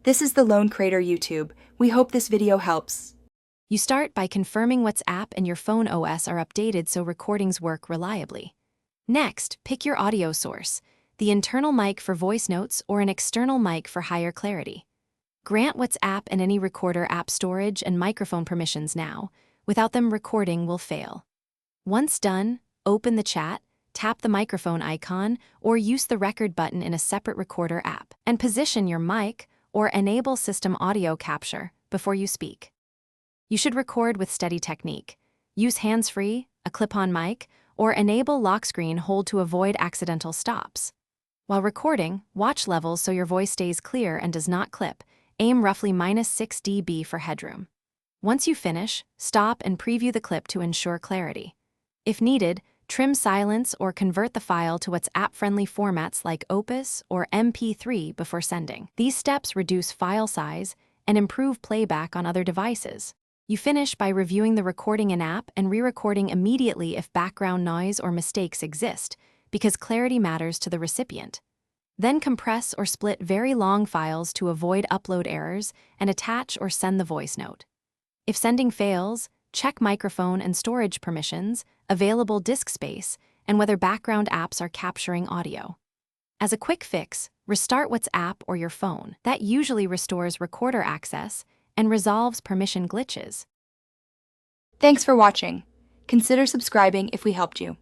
This is the Lone Crater YouTube. We hope this video helps. You start by confirming which app and your phone OS are updated so recordings work reliably. Next, pick your audio source, the internal mic for voice notes or an external mic for higher clarity. Grant WhatsApp and any recorder app storage and microphone permissions now. Without them, recording will fail. Once done, open the chat, tap the microphone icon, or use the record button in a separate recorder app, and position your mic or enable system audio capture before you speak. You should record with steady technique. Use hands-free, a clip-on mic, or enable lock screen hold to avoid accidental stops. While recording, watch levels so your voice stays clear and does not clip. Aim roughly -6 dB for headroom. Once you finish, stop and preview the clip to ensure clarity. If needed, trim silence or convert the file to WhatsApp-friendly formats like Opus or MP3 before sending. These steps reduce file size and improve playback on other devices. You finish by reviewing the recording in app and re-recording immediately if background noise or mistakes exist, because clarity matters to the recipient. Then compress or split very long files to avoid upload errors and attach or send the voice note. If sending fails, check microphone and storage permissions, available disk space, and whether background apps are capturing audio. As a quick fix, restart WhatsApp or your phone. That usually restores recorder access and resolves permission glitches. Thanks for watching. Consider subscribing if we helped you.